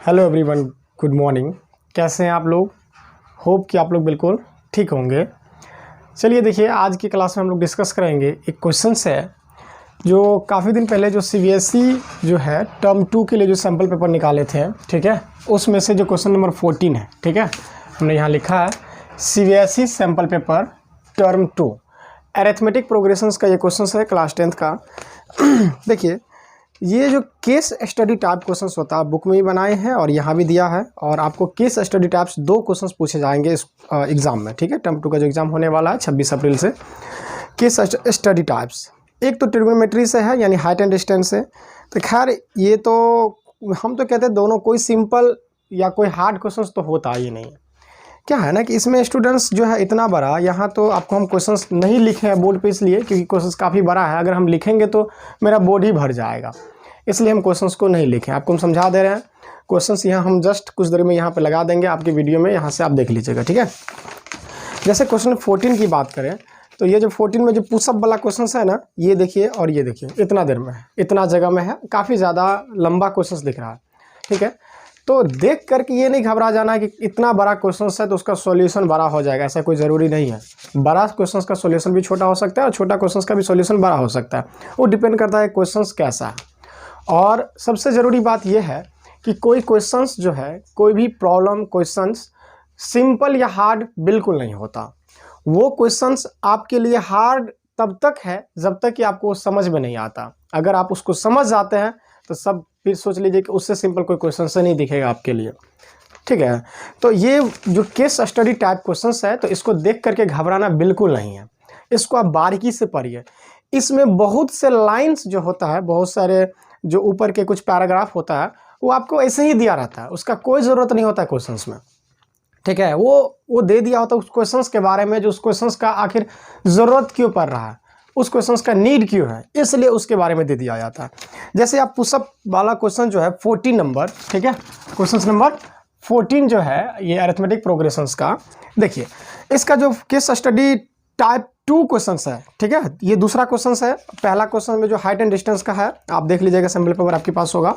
Hello everyone, good morning. कैसे हैं आप लोग? होप कि आप लोग बिल्कुल ठीक होंगे। चलिए देखिए, आज की क्लास में हम लोग डिस्कस करेंगे एक क्वेश्चंस है जो काफ़ी दिन पहले जो सीबीएसई जो है टर्म 2 के लिए जो सैम्पल पेपर निकाले थे, ठीक है, उसमें से जो क्वेश्चन नंबर 14 है, ठीक है, हमने यहाँ लिखा है CBSE sample paper term 2 arithmetic progressions का ये क्वेश्चन है क्लास 10th का। देखिए, ये जो केस स्टडी टाइप क्वेश्चंस होता है बुक में ही बनाए हैं और यहाँ भी दिया है, और आपको केस स्टडी टाइप्स 2 क्वेश्चंस पूछे जाएंगे इस एग्ज़ाम में, ठीक है। टर्म 2 का जो एग्ज़ाम होने वाला है 26 अप्रैल से। केस स्टडी टाइप्स एक तो ट्रिग्नोमेट्री से है, यानी हाइट एंड डिस्टेंस से। तो खैर ये तो हम तो कहते हैं दोनों, कोई सिंपल या कोई हार्ड क्वेश्चन तो होता ही नहीं है। क्या है ना कि इसमें स्टूडेंट्स जो है इतना बड़ा, यहाँ तो आपको हम क्वेश्चंस नहीं लिखे हैं बोर्ड पे, इसलिए क्योंकि क्वेश्चंस काफ़ी बड़ा है। अगर हम लिखेंगे तो मेरा बोर्ड ही भर जाएगा, इसलिए हम क्वेश्चंस को नहीं लिखे। आपको हम समझा दे रहे हैं। क्वेश्चंस यहाँ हम जस्ट कुछ देर में यहाँ पे लगा देंगे आपकी वीडियो में, यहाँ से आप देख लीजिएगा, ठीक है। जैसे क्वेश्चन 14 की बात करें तो ये जो 14 में जो पुशअप वाला क्वेश्चन है ना, ये देखिए और ये देखिए, इतना देर में है, इतना जगह में है, काफ़ी ज़्यादा लंबा क्वेश्चन दिख रहा है, ठीक है। तो देख करके ये नहीं घबरा जाना है कि इतना बड़ा क्वेश्चन है तो उसका सॉल्यूशन बड़ा हो जाएगा, ऐसा कोई ज़रूरी नहीं है। बड़ा क्वेश्चन का सॉल्यूशन भी छोटा हो सकता है और छोटा क्वेश्चन का भी सॉल्यूशन बड़ा हो सकता है। वो डिपेंड करता है क्वेश्चन कैसा है। और सबसे ज़रूरी बात यह है कि कोई क्वेश्चंस जो है, कोई भी प्रॉब्लम क्वेश्चंस सिंपल या हार्ड बिल्कुल नहीं होता। वो क्वेश्चंस आपके लिए हार्ड तब तक है जब तक कि आपको समझ में नहीं आता। अगर आप उसको समझ जाते हैं तो सब फिर सोच लीजिए कि उससे सिंपल कोई क्वेश्चन से नहीं दिखेगा आपके लिए, ठीक है। तो ये जो केस स्टडी टाइप क्वेश्चंस है, तो इसको देख करके घबराना बिल्कुल नहीं है। इसको आप बारीकी से पढ़िए। इसमें बहुत से लाइन्स जो होता है, बहुत सारे जो ऊपर के कुछ पैराग्राफ होता है, वो आपको ऐसे ही दिया रहता है, उसका कोई ज़रूरत नहीं होता है क्वेश्चंस में, ठीक है। वो दे दिया होता है उस क्वेश्चंस के बारे में, जो उस क्वेश्चंस का आखिर ज़रूरत क्यों पड़ रहा है, उस क्वेश्चंस का नीड क्यों है, इसलिए उसके बारे में दे दिया जाता है। जैसे आप पुशअप वाला क्वेश्चन जो है 14 नंबर, ठीक है, क्वेश्चन नंबर 14 जो है ये अरिथमेटिक प्रोग्रेशंस का, देखिए इसका जो केस स्टडी टाइप 2 क्वेश्चन है, ठीक है। ये दूसरा क्वेश्चन है। पहला क्वेश्चन में जो हाइट एंड डिस्टेंस का है, आप देख लीजिएगा, सैम्पल पेपर आपके पास होगा।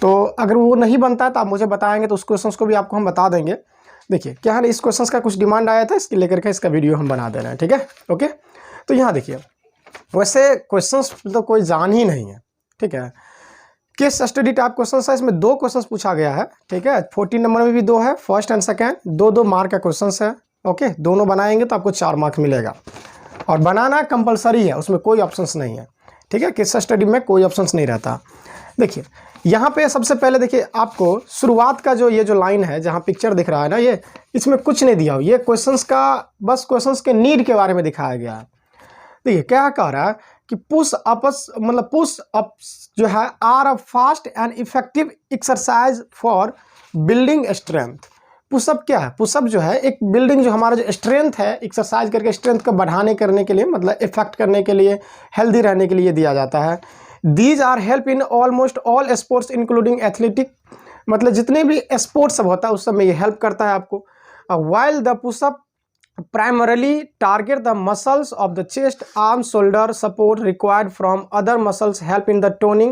तो अगर वो नहीं बनता है तो आप मुझे बताएंगे, तो उस क्वेश्चन को भी आपको हम बता देंगे। देखिए क्या है, इस क्वेश्चन का कुछ डिमांड आया था, इसके लेकर के इसका वीडियो हम बना दे रहे हैं, ठीक है, ओके। तो यहाँ देखिए, वैसे क्वेश्चंस तो कोई जान ही नहीं है, ठीक है। केस स्टडी टाइप क्वेश्चन है, इसमें 2 क्वेश्चंस पूछा गया है, ठीक है। 14 नंबर में भी 2 है, फर्स्ट एंड सेकंड, 2-2 मार्क का क्वेश्चन है, ओके। दोनों बनाएंगे तो आपको 4 मार्क मिलेगा, और बनाना कंपलसरी है, उसमें कोई ऑप्शंस नहीं है, ठीक है। केस स्टडी में कोई ऑप्शंस नहीं रहता। देखिए यहाँ पे सबसे पहले देखिए, आपको शुरुआत का जो ये जो लाइन है, जहाँ पिक्चर दिख रहा है ना, ये इसमें कुछ नहीं दिया हो, ये क्वेश्चंस का बस क्वेश्चंस के नीड के बारे में दिखाया गया है। देखिए क्या कह रहा है कि पुश अप्स जो है are a fast and effective exercise for building strength. Pushup क्या है? पुशअप जो है एक बिल्डिंग, जो हमारा जो स्ट्रेंथ है, एक्सरसाइज करके स्ट्रेंथ को बढ़ाने करने के लिए, मतलब इफेक्ट करने के लिए, हेल्दी रहने के लिए दिया जाता है। These are help in almost all sports including athletic, मतलब जितने भी स्पोर्ट्स सब होता है उस सब में ये हेल्प करता है आपको। While the pushup primarily target the muscles of the chest, arm, shoulder, support required from other muscles help in the toning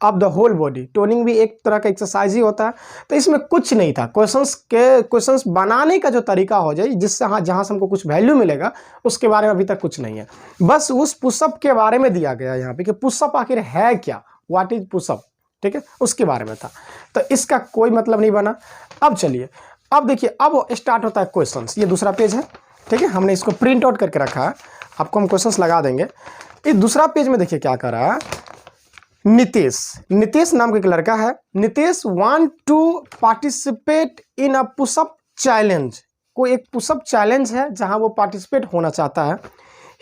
of the whole body। Toning भी एक तरह का एक्सरसाइज ही होता है। तो इसमें कुछ नहीं था, क्वेश्चंस बनाने का जो तरीका हो जाए, जिससे जहाँ से हमको कुछ वैल्यू मिलेगा, उसके बारे में अभी तक कुछ नहीं है। बस उस पुशअप के बारे में दिया गया यहाँ पे कि पुशअप आखिर है क्या, व्हाट इज पुशअप, ठीक है, उसके बारे में था। तो इसका कोई मतलब नहीं बना। अब चलिए, अब देखिए, अब स्टार्ट होता है क्वेश्चंस। ये दूसरा पेज है, ठीक है, हमने इसको प्रिंट आउट करके रखा है, आपको हम क्वेश्चंस लगा देंगे। इस दूसरा पेज में देखिए क्या कर रहा है, नितेश नाम का एक लड़का है। Nitesh want to participate in a pushup challenge. कोई एक पुशअप चैलेंज है जहां वो पार्टिसिपेट होना चाहता है।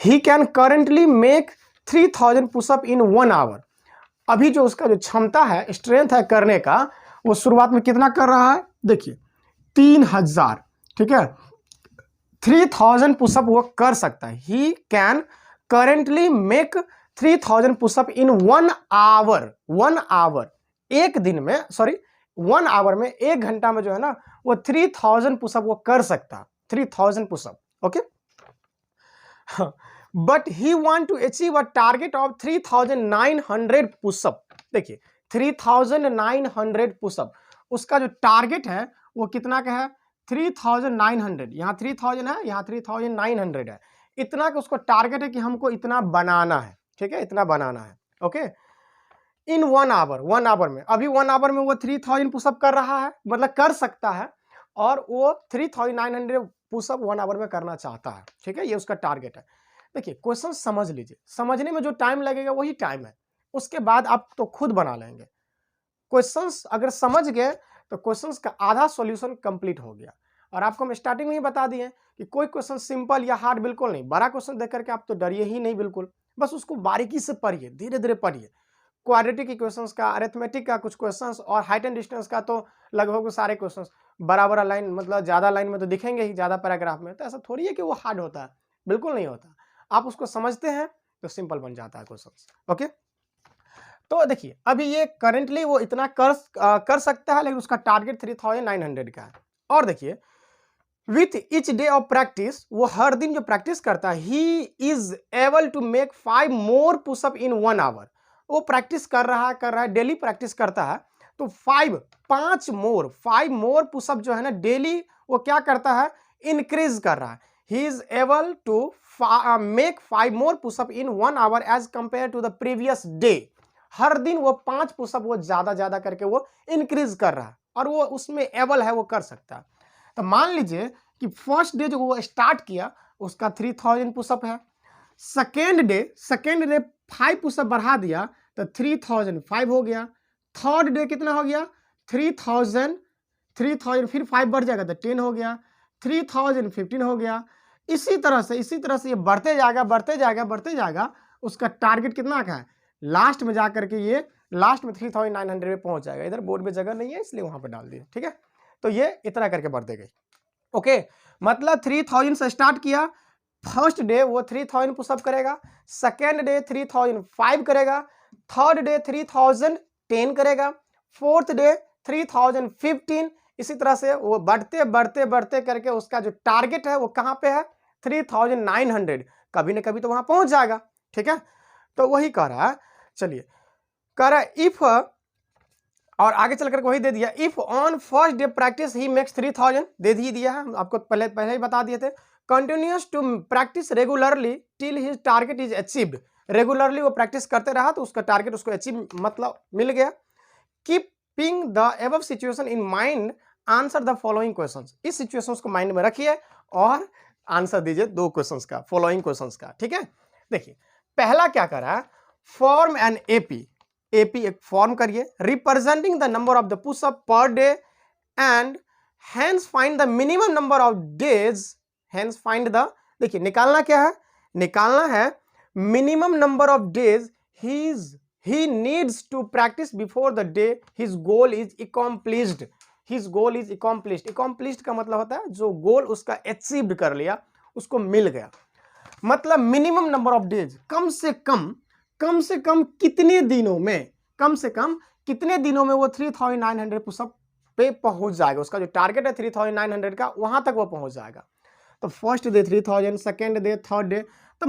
He can currently make 3000 pushup in 1 hour. अभी जो उसका जो क्षमता है, स्ट्रेंथ है करने का, वो शुरुआत में कितना कर रहा है, देखिए 3000, ठीक है, 3000 पुशअप वो कर सकता है। He can currently make 3000 pushup in 1 hour. 1 hour, एक दिन में, सॉरी 1 आवर में, 1 घंटा में जो है ना, वो 3000 पुशअप वो कर सकता है, 3000 pushup, okay. But he want to achieve a target of 3900 pushup. देखिए 3900 पुशअप, उसका जो टारगेट है वो कितना का है 3900, यहाँ 3000 है, यहाँ 3900 है, इतना का उसको टारगेट है कि हमको इतना बनाना है, ठीक है, इतना बनाना है। ओके, इन 1 आवर में, अभी 1 आवर में वो 3000 पुशअप कर रहा है, मतलब कर सकता है, और वो 3900 पुशअप 1 आवर में करना चाहता है, ठीक है, ये उसका टारगेट है। देखिए क्वेश्चन समझ लीजिए, समझने में जो टाइम लगेगा वही टाइम है, उसके बाद आप तो खुद बना लेंगे। क्वेश्चंस अगर समझ गए तो क्वेश्चंस का आधा सॉल्यूशन कंप्लीट हो गया। और आपको हम स्टार्टिंग में ही बता दिए कि कोई क्वेश्चन सिंपल या हार्ड बिल्कुल नहीं, बड़ा क्वेश्चन देख करके आप तो डरिए ही नहीं बिल्कुल, बस उसको बारीकी से पढ़िए, धीरे धीरे पढ़िए। क्वाड्रेटिक इक्वेशंस का, अरिथमेटिक का कुछ क्वेश्चंस और हाइट एंड डिस्टेंस का तो लगभग सारे क्वेश्चंस बराबर लाइन, मतलब ज्यादा लाइन में तो दिखेंगे ही, ज्यादा पैराग्राफ में, तो ऐसा थोड़ी है कि वो हार्ड होता है, बिल्कुल नहीं होता। आप उसको समझते हैं तो सिंपल बन जाता है क्वेश्चंस। ओके, तो देखिए अभी ये करेंटली वो इतना कर सकता है, लेकिन उसका टारगेट 3900 का है। और देखिए with each day of practice, वो हर दिन जो प्रैक्टिस करता है, he is able to make 5 more pushup in 1 hour. वो प्रैक्टिस कर रहा है, डेली प्रैक्टिस करता है, तो 5 मोर पुशअप जो है ना डेली, वो क्या करता है, इंक्रीज कर रहा है। He is able to make 5 more pushup in 1 hour as compare to the previous day. हर दिन वो 5 पुशअप वो ज्यादा करके वो इंक्रीज कर रहा है, और वो उसमें एबल है, वो कर सकता है। तो मान लीजिए कि फर्स्ट डे जो वो स्टार्ट किया उसका 3000 पुशअप है, सेकेंड डे 5 पुशअप बढ़ा दिया तो 3005 हो गया, थर्ड डे कितना हो गया 3000 फिर 5 बढ़ जाएगा तो 10 हो गया, 3015 हो गया। इसी तरह से ये बढ़ते जाएगा। उसका टारगेट कितना का है, लास्ट में जाकर के ये लास्ट में 3900 में पहुंच जाएगा। इधर बोर्ड में जगह नहीं है इसलिए वहां पर डाल दिया, ठीक है। तो ये इतना करके बढ़ते गए। ओके, मतलब 3000 से स्टार्ट किया, फर्स्ट डे वो 3000 पुशअप करेगा, सेकेंड डे 3005 करेगा, थर्ड डे 3010 करेगा, फोर्थ डे 3015। इसी तरह से वो बढ़ते करके उसका जो टारगेट है वो कहां पे है 3900, कभी ना कभी तो वहां पहुंच जाएगा, ठीक है। तो वही कह रहा है, चलिए कह रहा है इफ, और आगे चल करके वही दे दिया, if on first day practice he makes 3000, दे दिया है, आपको पहले ही बता दिए थे। Continues to practice regularly till his target is achieved, regularly वो प्रैक्टिस करते रहा तो उसका टारगेट उसको अचीव मतलब मिल गया। Keeping the above situation in mind, answer the following questions, इस सिचुएशंस को माइंड में रखिए और आंसर दीजिए 2 क्वेश्चंस का, फॉलोइंग क्वेश्चंस का, ठीक है। देखिए पहला क्या कर रहा है, फॉर्म एन एपी एक फॉर्म करिए representing the number of the pushup per day and hence find the minimum number of days, hence find the, देखिए निकालना क्या है, निकालना है minimum number of days he needs to practice before the day his goal is accomplished. His goal is accomplished, accomplished का मतलब होता है जो गोल उसका अचीव कर लिया, उसको मिल गया। मतलब मिनिमम नंबर ऑफ डेज, कम से कम कितने दिनों में, कम से कम कितने दिनों में वो 3900 पुशअप पे पहुंच जाएगा, उसका जो टारगेट है 3900 का वहां तक वो पहुंच जाएगा। तो first day 3000, second day, third day, तो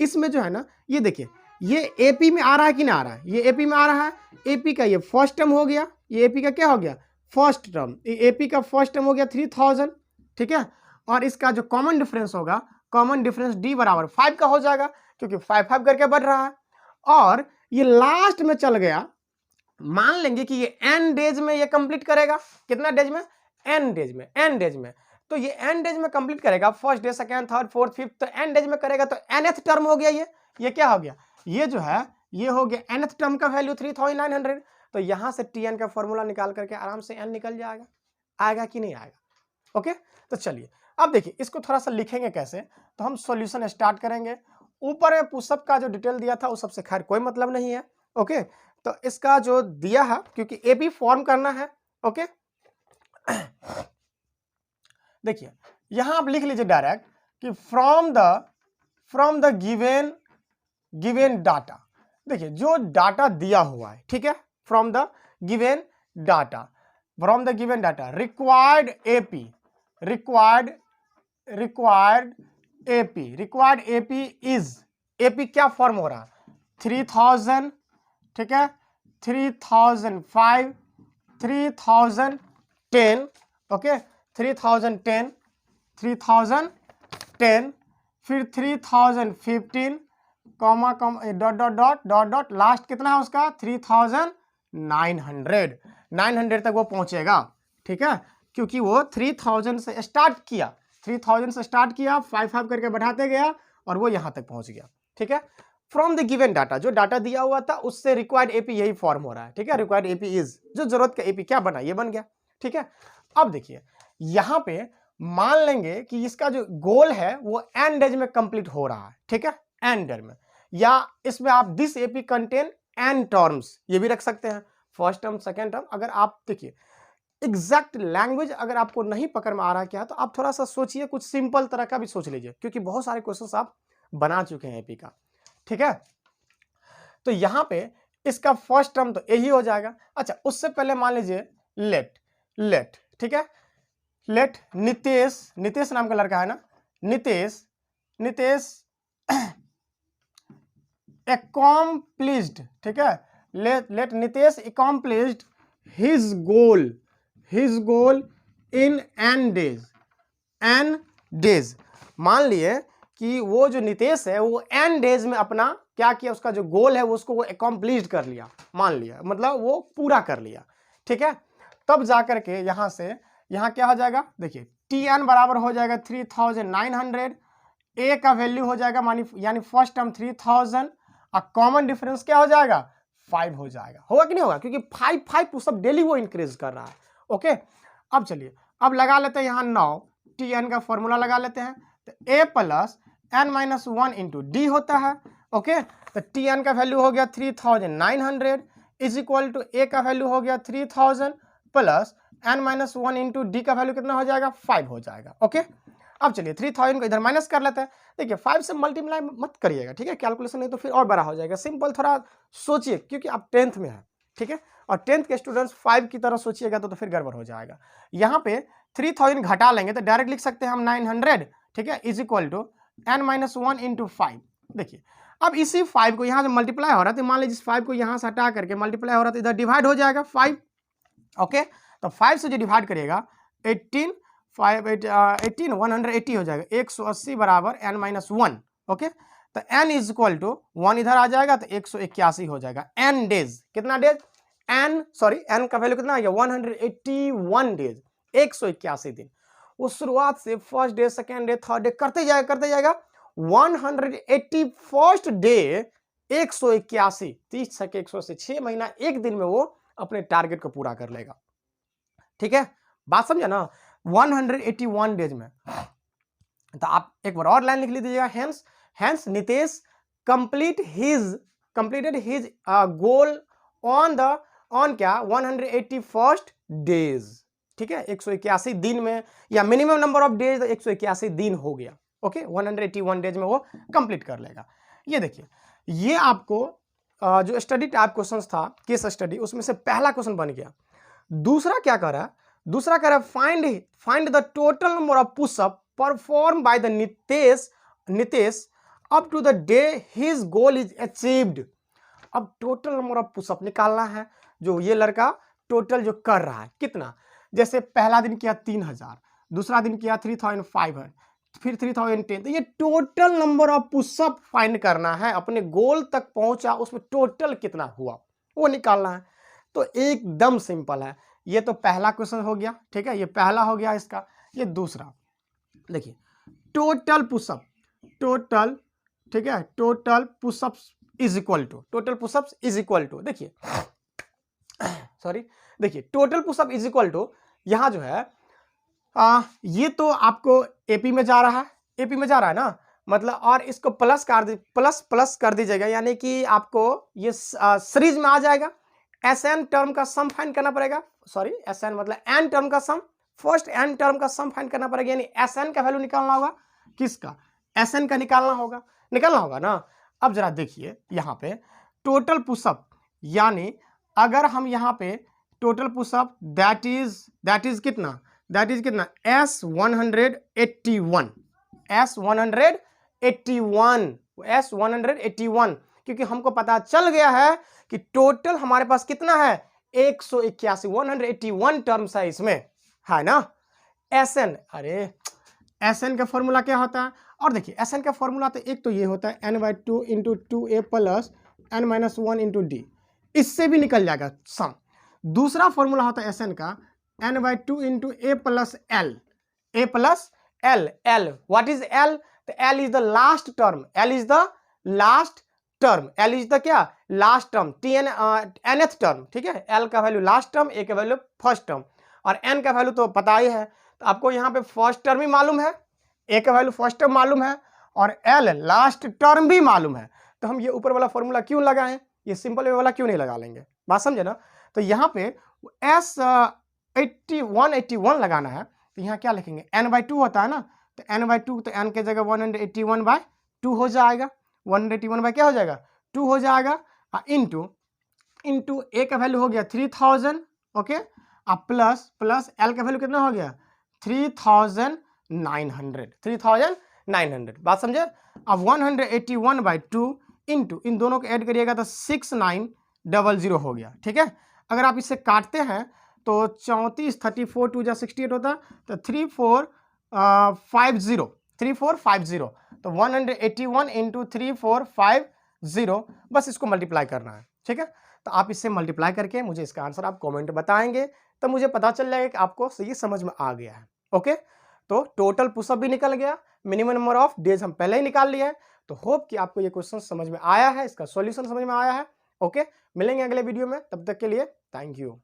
इसमें जो है ना, ये देखिए ये एपी में आ रहा है कि ना आ रहा है, ये एपी में आ रहा है, एपी का ये फर्स्ट टर्म हो गया, ये एपी का क्या हो गया फर्स्ट टर्म, एपी का फर्स्ट टर्म हो गया 3000, ठीक है। और इसका जो कॉमन डिफरेंस होगा, कॉमन डिफरेंस डी बराबर 5 का हो जाएगा, क्योंकि 5 करके बढ़ रहा है। और ये लास्ट में चल गया, मान लेंगे कि ये n डेज में ये कंप्लीट करेगा, कितना डेज में, n डेज में, तो ये n डेज में कंप्लीट करेगा, first day, second, third, fourth, fifth, तो n डेज में करेगा, तो nth टर्म हो गया ये क्या हो गया, ये जो है ये हो गया nth टर्म का वैल्यू 3900। तो यहां से tn का फॉर्मूला निकाल करके आराम से n निकल जाएगा, आएगा कि नहीं आएगा। ओके, तो चलिए अब देखिए इसको थोड़ा सा लिखेंगे कैसे, तो हम सॉल्यूशन स्टार्ट करेंगे। ऊपर में पुशअप का जो डिटेल दिया था उस सबसे खैर कोई मतलब नहीं है। ओके, तो इसका जो दिया है, क्योंकि ए बी फॉर्म करना है। ओके, देखिए यहां आप लिख लीजिए डायरेक्ट कि फ्रॉम द गिवन डाटा, देखिए जो डाटा दिया हुआ है, ठीक है, from the given data required AP is, AP क्या फॉर्म हो रहा है 3000, ठीक है, 3005 3010, ओके 3010, 3010, फिर 3015, comma comma dot dot dot dot dot, last कितना है उसका 3900, 900 तक वो पहुंचेगा, ठीक है, क्योंकि वो 3000 से स्टार्ट किया, 3000 से स्टार्ट किया, 5 करके बढ़ाते गया और वो यहां तक पहुंच गया, ठीक है। फ्रॉम द गिवन डाटा, जो डाटा दिया हुआ था उससे रिक्वायर्ड एपी यही फॉर्म हो रहा है, ठीक है। रिक्वायर्ड एपी इज, जो जरूरत का एपी क्या बना, ये बन गया, ठीक है। अब देखिए यहां पे मान लेंगे कि इसका जो गोल है वो एन डेज में कंप्लीट हो रहा है, ठीक है, एन डेज में, या इसमें आप this AP contain an terms ये भी रख सकते हैं, फर्स्ट टर्म सेकेंड टर्म। अगर आप देखिए एग्जैक्ट लैंग्वेज अगर आपको नहीं पकड़ में आ रहा क्या, तो आप थोड़ा सा सोचिए, कुछ सिंपल तरह का भी सोच लीजिए, क्योंकि बहुत सारे क्वेश्चंस आप बना चुके हैं एपी का, ठीक है। तो यहां पे इसका फर्स्ट टर्म तो यही हो जाएगा। अच्छा, उससे पहले मान लीजिए लेट, ठीक है, लेट नितेश नाम का लड़का है ना, नितेश accomplished, ठीक है, let Nitesh accomplished his goal in n days। मान लिए कि वो जो नितेश है वो n डेज में अपना क्या किया, उसका जो गोल है वो उसको वो accomplished कर लिया, मान लिया, मतलब वो पूरा कर लिया, ठीक है। तब जाकर के यहां से यहां क्या हो जाएगा, देखिए tn बराबर हो जाएगा 3900, ए का वैल्यू हो जाएगा यानी फर्स्ट टर्म 3000, और कॉमन डिफरेंस क्या हो जाएगा 5 हो जाएगा, होगा कि नहीं होगा, क्योंकि 5 सब डेली वो इंक्रीज कर रहा है, ओके। अब चलिए अब लगा लेते हैं यहाँ 9, tn का फॉर्मूला लगा लेते हैं, तो a plus n minus 1 into D होता है, ओके। तो tn का वैल्यू हो गया 3900 इज इक्वल टू a का वैल्यू हो गया 3000 plus n minus 1 into D का वैल्यू कितना हो जाएगा 5 हो जाएगा, ओके। अब चलिए 3000 को इधर माइनस कर लेते हैं, देखिए 5 से मल्टीप्लाई मत करिएगा, ठीक है, कैलकुलेशन नहीं तो फिर और बड़ा हो जाएगा, सिंपल थोड़ा सोचिए, क्योंकि आप 10th में है, ठीक है, और 10th के स्टूडेंट्स 5 की तरह सोचिएगा तो फिर गड़बड़ हो जाएगा। यहाँ पे 3000 घटा लेंगे तो डायरेक्ट लिख सकते हैं हम 900, ठीक है, is equal to n minus 1 into 5। देखिए अब इसी 5 को यहाँ से मल्टीप्लाई हो रहा है, तो मान लीजिए इस 5 को यहाँ से हटा करके मल्टीप्लाई हो रहा है, तो इधर डिवाइड हो जाएगा 5, ओके। तो 5 से जो डिवाइड करिएगा 18 180 हो जाएगा, 180 बराबर n माइनस 1, ओके। तो n इज इक्वल टू 1 इधर आ जाएगा तो 181 हो जाएगा, n डेज, कितना डेज, n का वैल्यू कितना आ गया 181 डेज, 181 दिन। वो शुरुआत से first day, second day, third day करते जाएगा 181st डे 181, 30 छके 180, 6 महीना 1 दिन में वो अपने टारगेट को पूरा कर लेगा, ठीक है, बात समझा ना, 181 डेज में। तो आप एक बार और लाइन लिख लीजिएगा, hence Nitesh completed his goal on क्या 181st डेज, ठीक है, 181 दिन में, या मिनिमम नंबर ऑफ डेज 181 दिन हो गया, ओके, 181 डेज में वो कंप्लीट कर लेगा। ये देखिए, ये आपको जो स्टडी टाइप क्वेश्चन था, केस स्टडी, उसमें से पहला क्वेश्चन बन गया। दूसरा क्या कर रहा है, दूसरा कह रहा है find the total number of pushup perform by the Nitesh up to the day his goal is achieved. अब टोटल नंबर ऑफ पुशअप निकालना है, जो ये लड़का टोटल जो कर रहा है कितना, जैसे पहला दिन किया 3000, दूसरा दिन किया 3500, फिर 3010, तो ये total number of pushup find करना है, अपने गोल तक पहुंचा उसमें टोटल कितना हुआ वो निकालना है। तो एकदम सिंपल है, ये तो पहला क्वेश्चन हो गया, ठीक है, ये पहला हो गया इसका। ये दूसरा देखिए, टोटल पुशअप, ठीक है, total pushups is equal to देखिए सॉरी, देखिए total pushup is equal to, यहां जो है ये तो आपको एपी में जा रहा है ना, मतलब, और इसको प्लस कर दीजिएगा, यानी कि आपको ये सीरीज में आ जाएगा। SN टर्म का सम फाइंड करना पड़ेगा, सॉरी SN मतलब n टर्म का सम, फर्स्ट n टर्म का सम फाइंड करना पड़ेगा, यानी SN का वैल्यू निकालना होगा, किसका, SN का निकालना होगा ना। अब जरा देखिए यहाँ पे टोटल पुशअप, यानी अगर हम यहाँ पे टोटल पुशअप दैट इज कितना S181, क्योंकि हमको पता चल गया है कि टोटल हमारे पास कितना है 181 टर्म्स है इसमें, है ना। Sn, अरे Sn का फॉर्मूला क्या होता है? और देखिए Sn का फॉर्मूला तो एक तो ये होता है n/2 into 2a plus n-1 into D, इससे भी निकल जाएगा सम। दूसरा फॉर्मूला होता है Sn का n/2 into a plus L, a plus L. L what is L? तो L is the last term, L is the last term, L is the क्या? लास्ट टर्म, nth टर्म, ठीक है। L का value last term, A का value first term, और N का value तो पता ही है। तो आपको यहाँ पे फर्स्ट टर्म ही मालूम है, ए का वैल्यू फर्स्ट टर्म मालूम है, और एल लास्ट टर्म भी मालूम है। तो हम ये ऊपर वाला फॉर्मूला क्यों लगाएं? ये सिंपल वाला क्यों नहीं लगा लेंगे? बात समझे ना। तो यहाँ पे S181 लगाना है, तो यहाँ क्या लिखेंगे? n/2 होता है ना, तो n/2, तो n के जगह 181/2 हो जाएगा। 181 बाय क्या हो जाएगा? 2 हो जाएगा। इंटू ए का वैल्यू हो गया 3000, ओके, अब प्लस एल का वैल्यू कितना हो गया? 3900। बात समझे? अब 181/2 इंटू इन दोनों को ऐड करिएगा तो 6900 हो गया, ठीक है। अगर आप इसे काटते हैं तो 34 34 2 जा 68 होता, तो 3450, तो 181 इंटू 3450, बस इसको मल्टीप्लाई करना है, ठीक है। तो आप इससे मल्टीप्लाई करके मुझे इसका आंसर आप कमेंट बताएंगे, तो मुझे पता चल जाएगा कि आपको ये समझ में आ गया है। ओके, तो टोटल पुशअप भी निकल गया, मिनिमम नंबर ऑफ डेज हम पहले ही निकाल लिए हैं। तो होप कि आपको ये क्वेश्चन समझ में आया है, इसका सॉल्यूशन समझ में आया है। ओके, मिलेंगे अगले वीडियो में, तब तक के लिए थैंक यू।